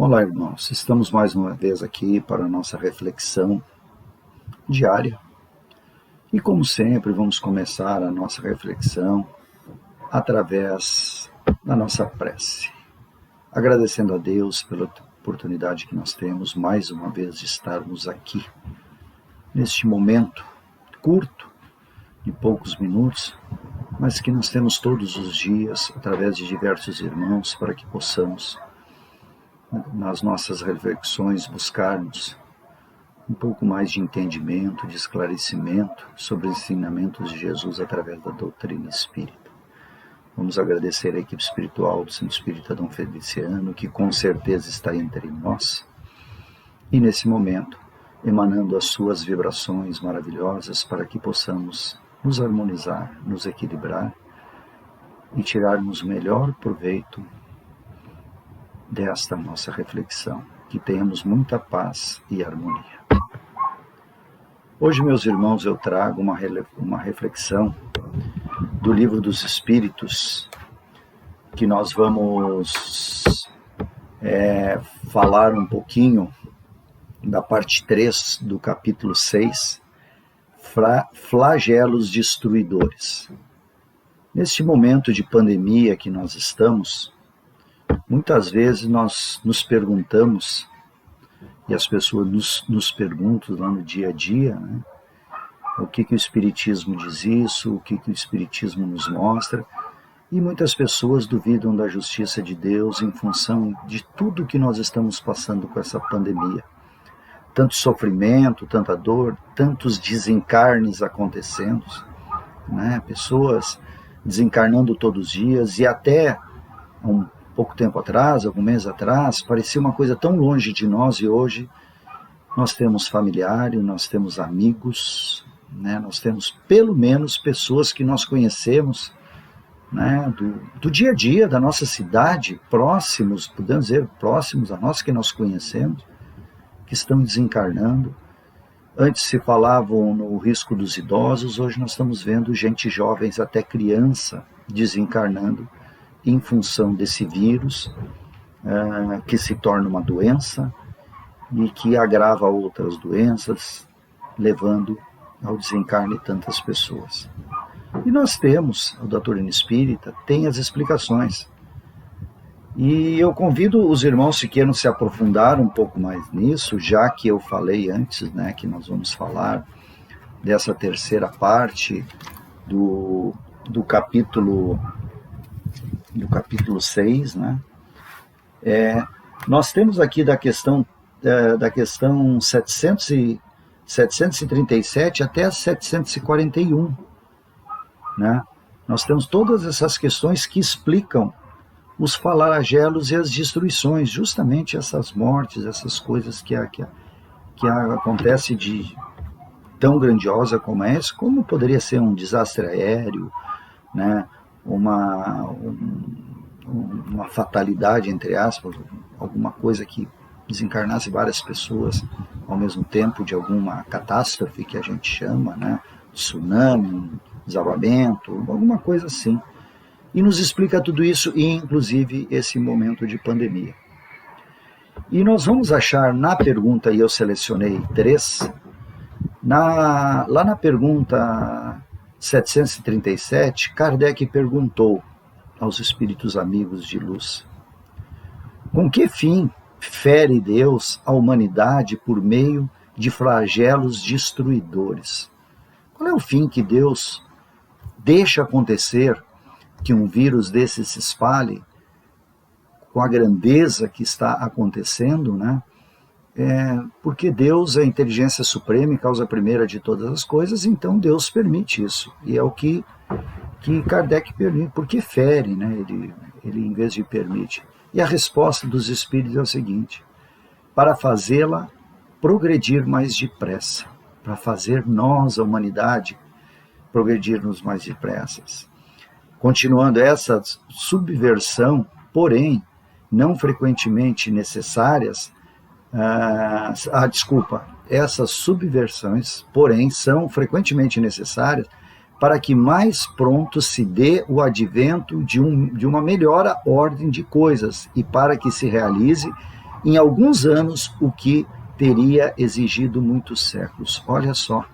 Olá, irmãos. Estamos mais uma vez aqui para a nossa reflexão diária. E como sempre, vamos começar a nossa reflexão através da nossa prece. Agradecendo a Deus pela oportunidade que nós temos mais uma vez de estarmos aqui, neste momento curto, de poucos minutos, mas que nós temos todos os dias, através de diversos irmãos, para que possamos, nas nossas reflexões, buscarmos um pouco mais de entendimento, de esclarecimento sobre os ensinamentos de Jesus através da doutrina espírita. Vamos agradecer a equipe espiritual do Centro Espírita Dom Feliciano, que com certeza está entre nós, e nesse momento, emanando as suas vibrações maravilhosas para que possamos nos harmonizar, nos equilibrar e tirarmos o melhor proveito desta nossa reflexão, que tenhamos muita paz e harmonia. Hoje, meus irmãos, eu trago uma reflexão do Livro dos Espíritos, que nós vamos falar um pouquinho da parte 3 do capítulo 6, Flagelos Destruidores. Neste momento de pandemia que nós estamos, muitas vezes nós nos perguntamos, e as pessoas nos perguntam lá no dia a dia, né, o que o Espiritismo diz isso, o que o Espiritismo nos mostra, e muitas pessoas duvidam da justiça de Deus em função de tudo que nós estamos passando com essa pandemia. Tanto sofrimento, tanta dor, tantos desencarnes acontecendo, né, pessoas desencarnando todos os dias, e até um pouco tempo atrás, algum mês atrás, parecia uma coisa tão longe de nós, e hoje nós temos familiares, nós temos amigos, né, nós temos pelo menos pessoas que nós conhecemos, né, do dia a dia, da nossa cidade, próximos, podemos dizer, próximos a nós, que nós conhecemos, que estão desencarnando. Antes se falavam no risco dos idosos, hoje nós estamos vendo gente jovens, até criança, desencarnando, em função desse vírus, que se torna uma doença e que agrava outras doenças, levando ao desencarne de tantas pessoas. E nós temos, a doutrina espírita tem as explicações. E eu convido os irmãos que queiram se aprofundar um pouco mais nisso, já que eu falei antes, né, que nós vamos falar dessa terceira parte do capítulo 6, né? Nós temos aqui da questão 737 até 741, né? Nós temos todas essas questões que explicam os flagelos e as destruições, justamente essas mortes, essas coisas que acontece de tão grandiosa como essa, como poderia ser um desastre aéreo, né? Uma fatalidade, entre aspas, alguma coisa que desencarnasse várias pessoas ao mesmo tempo, de alguma catástrofe que a gente chama, né? Tsunami, desabamento, alguma coisa assim. E nos explica tudo isso, e inclusive esse momento de pandemia. E nós vamos achar na pergunta, e eu selecionei 3, lá na pergunta 737, Kardec perguntou aos espíritos amigos de luz: com que fim fere Deus a humanidade por meio de flagelos destruidores? Qual é o fim que Deus deixa acontecer que um vírus desse se espalhe com a grandeza que está acontecendo, né? Porque Deus é a inteligência suprema e causa primeira de todas as coisas, então Deus permite isso. E é o que Kardec permite, porque fere, né? Ele em vez de permite. E a resposta dos espíritos é o seguinte: para fazê-la progredir mais depressa, para fazer nós, a humanidade, progredirmos mais depressa. Continuando, essa subversão, porém, não frequentemente necessárias, essas subversões, porém, são frequentemente necessárias para que mais pronto se dê o advento de uma melhor ordem de coisas e para que se realize em alguns anos o que teria exigido muitos séculos. Olha só,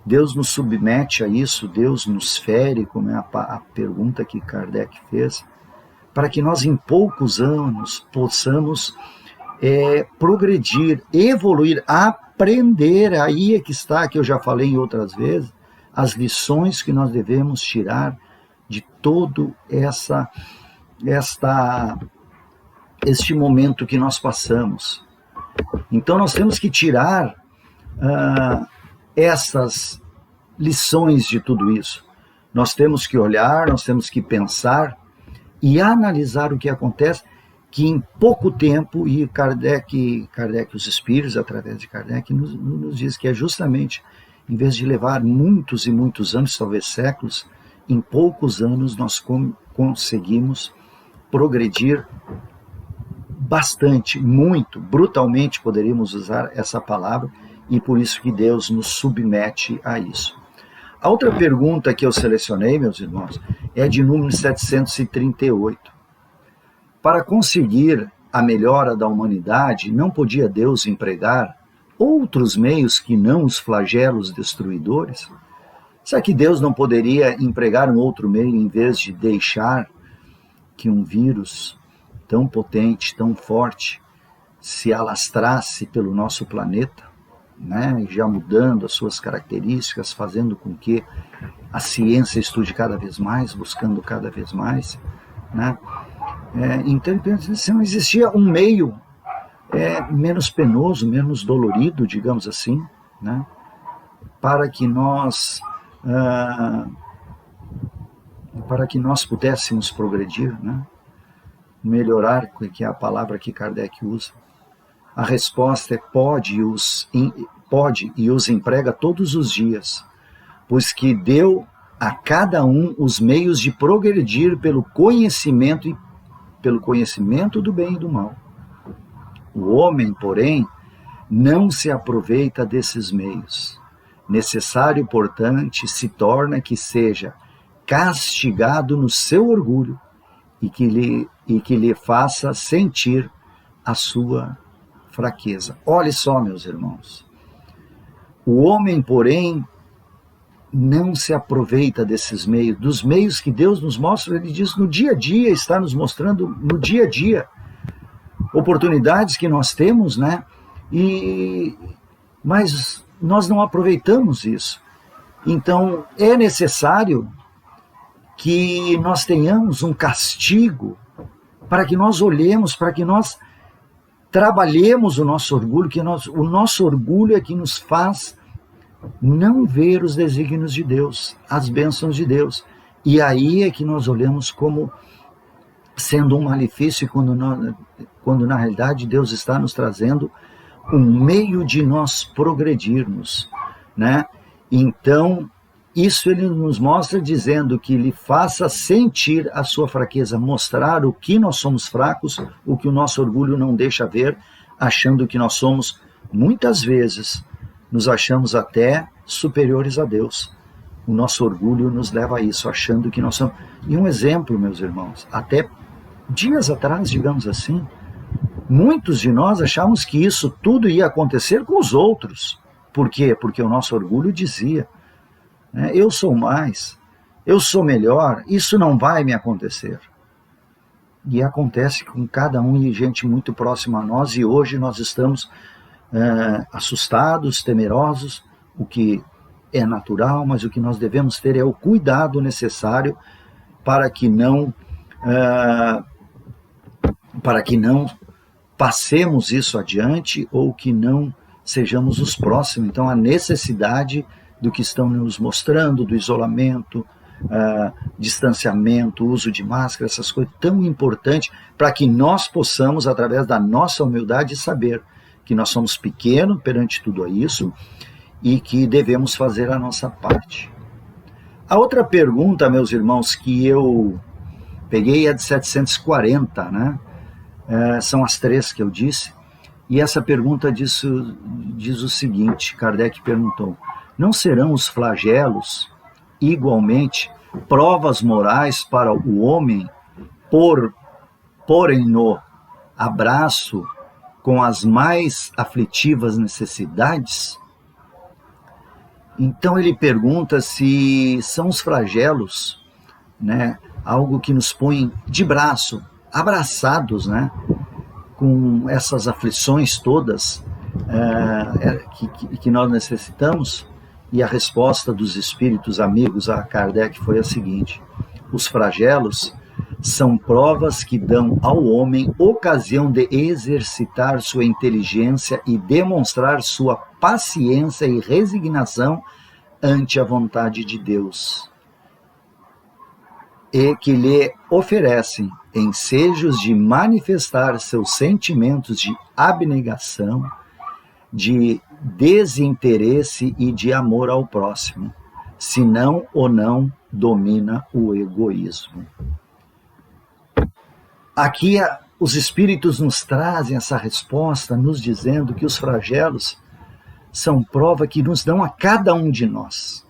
Deus nos submete a isso, Deus nos fere, como é a pergunta que Kardec fez, para que nós em poucos anos possamos progredir, evoluir, aprender. Aí é que está, que eu já falei em outras vezes, as lições que nós devemos tirar de todo este momento que nós passamos. Então nós temos que tirar essas lições de tudo isso. Nós temos que olhar, nós temos que pensar e analisar o que acontece, que em pouco tempo, e Kardec, os espíritos, através de Kardec, nos diz que é justamente, em vez de levar muitos e muitos anos, talvez séculos, em poucos anos nós conseguimos progredir bastante, muito, brutalmente, poderíamos usar essa palavra, e por isso que Deus nos submete a isso. A outra pergunta que eu selecionei, meus irmãos, é de número 738. Para conseguir a melhora da humanidade, não podia Deus empregar outros meios que não os flagelos destruidores? Será que Deus não poderia empregar um outro meio em vez de deixar que um vírus tão potente, tão forte, se alastrasse pelo nosso planeta, né? Já mudando as suas características, fazendo com que a ciência estude cada vez mais, buscando cada vez mais, né? Então, se não existia um meio menos penoso, menos dolorido, digamos assim, né? para que nós pudéssemos progredir, né? Melhorar, que é a palavra que Kardec usa. A resposta é pode e os emprega todos os dias, pois que deu a cada um os meios de progredir pelo conhecimento do bem e do mal. O homem, porém, não se aproveita desses meios. Necessário, portanto, se torna que seja castigado no seu orgulho e que lhe faça sentir a sua fraqueza. Olhe só, meus irmãos. O homem, porém, não se aproveita desses meios, dos meios que Deus nos mostra. Ele diz no dia a dia, está nos mostrando no dia a dia oportunidades que nós temos, né? Mas nós não aproveitamos isso. Então é necessário que nós tenhamos um castigo para que nós olhemos, para que nós trabalhemos o nosso orgulho, o nosso orgulho é que nos faz não ver os desígnios de Deus, as bênçãos de Deus. E aí é que nós olhamos como sendo um malefício, quando na realidade Deus está nos trazendo um meio de nós progredirmos, né? Então, isso ele nos mostra dizendo que lhe faça sentir a sua fraqueza, mostrar o que nós somos fracos, o que o nosso orgulho não deixa ver, achando que nós somos, muitas vezes, nos achamos até superiores a Deus. O nosso orgulho nos leva a isso, achando que nós somos... E um exemplo, meus irmãos, até dias atrás, digamos assim, muitos de nós achávamos que isso tudo ia acontecer com os outros. Por quê? Porque o nosso orgulho dizia, né, eu sou mais, eu sou melhor, isso não vai me acontecer. E acontece com cada um e gente muito próxima a nós, e hoje nós estamos assustados, temerosos, o que é natural, mas o que nós devemos ter é o cuidado necessário para que não passemos isso adiante ou que não sejamos os próximos. Então a necessidade do que estão nos mostrando, do isolamento, distanciamento, uso de máscara, essas coisas tão importantes para que nós possamos, através da nossa humildade, saber que nós somos pequenos perante tudo isso e que devemos fazer a nossa parte. A outra pergunta, meus irmãos, que eu peguei é de 740, né? São as três que eu disse, e essa pergunta diz o seguinte: Kardec perguntou, não serão os flagelos igualmente provas morais para o homem, porem-no abraço com as mais aflitivas necessidades? Então ele pergunta se são os flagelos, né, algo que nos põe de braço, abraçados, né, com essas aflições todas que nós necessitamos. E a resposta dos espíritos amigos a Kardec foi a seguinte: os flagelos são provas que dão ao homem ocasião de exercitar sua inteligência e demonstrar sua paciência e resignação ante a vontade de Deus, e que lhe oferecem ensejos de manifestar seus sentimentos de abnegação, de desinteresse e de amor ao próximo, senão ou não domina o egoísmo. Aqui os espíritos nos trazem essa resposta, nos dizendo que os flagelos são prova que nos dão a cada um de nós,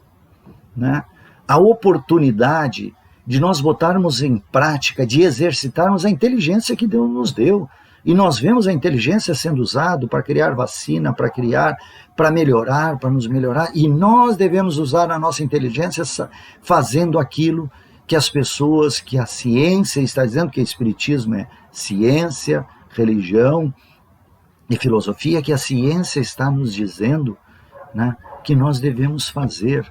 né, a oportunidade de nós botarmos em prática, de exercitarmos a inteligência que Deus nos deu. E nós vemos a inteligência sendo usada para criar vacina, para melhorar, para nos melhorar. E nós devemos usar a nossa inteligência fazendo aquilo que as pessoas, que a ciência está dizendo, que o espiritismo é ciência, religião e filosofia, que a ciência está nos dizendo, né, que nós devemos fazer,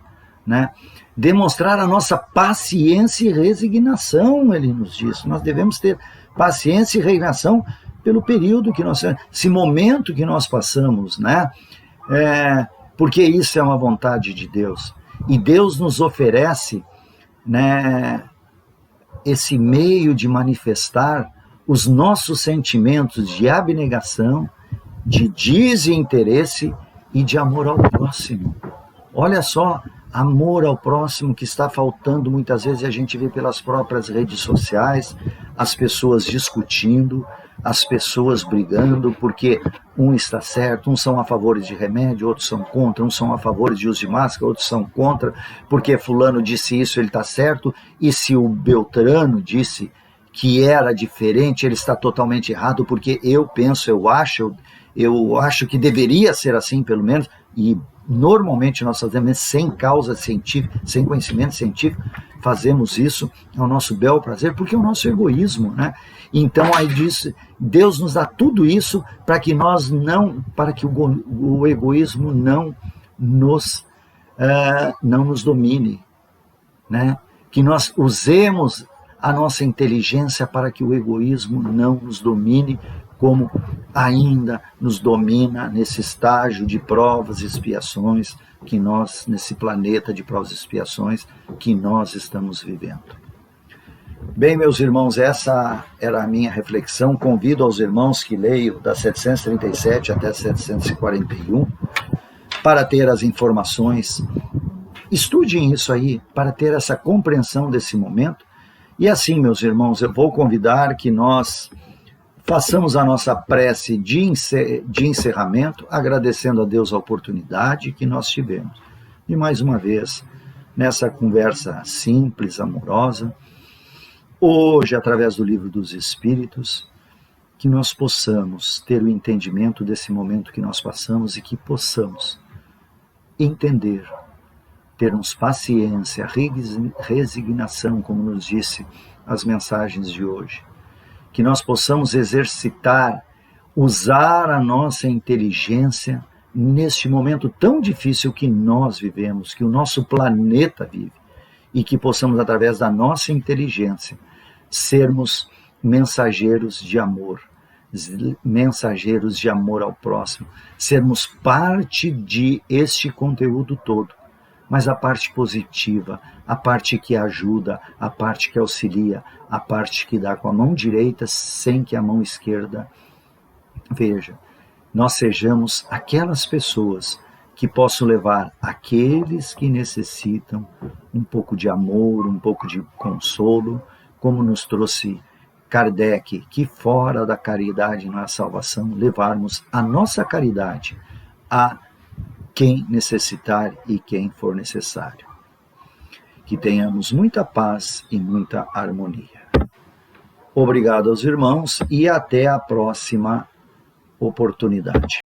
né? Demonstrar a nossa paciência e resignação, ele nos diz. Nós devemos ter paciência e resignação pelo período que nós, esse momento que nós passamos, né? Porque isso é uma vontade de Deus. E Deus nos oferece, né, esse meio de manifestar os nossos sentimentos de abnegação, de desinteresse e de amor ao próximo. Olha só, amor ao próximo que está faltando muitas vezes, a gente vê pelas próprias redes sociais, as pessoas discutindo, as pessoas brigando, porque um está certo, uns são a favor de remédio, outros são contra, uns são a favor de uso de máscara, outros são contra, porque fulano disse isso, ele está certo, e se o Beltrano disse que era diferente, ele está totalmente errado, porque eu penso, eu acho que deveria ser assim, pelo menos, e normalmente nós fazemos sem causa científica, sem conhecimento científico, fazemos isso ao nosso bel prazer, porque é o nosso egoísmo, né? Então aí diz, Deus nos dá tudo isso para que o egoísmo não nos domine, né? Que nós usemos a nossa inteligência para que o egoísmo não nos domine, como ainda nos domina nesse estágio de provas e expiações que nós, nesse planeta de provas e expiações que nós estamos vivendo. Bem, meus irmãos, essa era a minha reflexão. Convido aos irmãos que leiam das 737 até 741 para ter as informações. Estudem isso aí para ter essa compreensão desse momento. E assim, meus irmãos, eu vou convidar que nós façamos a nossa prece de encerramento, agradecendo a Deus a oportunidade que nós tivemos. E mais uma vez, nessa conversa simples, amorosa, hoje, através do Livro dos Espíritos, que nós possamos ter o entendimento desse momento que nós passamos e que possamos entender, termos paciência, resignação, como nos disse as mensagens de hoje. Que nós possamos exercitar, usar a nossa inteligência neste momento tão difícil que nós vivemos, que o nosso planeta vive, e que possamos, através da nossa inteligência, sermos mensageiros de amor ao próximo, sermos parte de este conteúdo todo, mas a parte positiva, a parte que ajuda, a parte que auxilia, a parte que dá com a mão direita sem que a mão esquerda veja. Nós sejamos aquelas pessoas que possam levar aqueles que necessitam um pouco de amor, um pouco de consolo, como nos trouxe Kardec, que fora da caridade não há salvação, levarmos a nossa caridade a quem necessitar e quem for necessário. Que tenhamos muita paz e muita harmonia. Obrigado aos irmãos e até a próxima oportunidade.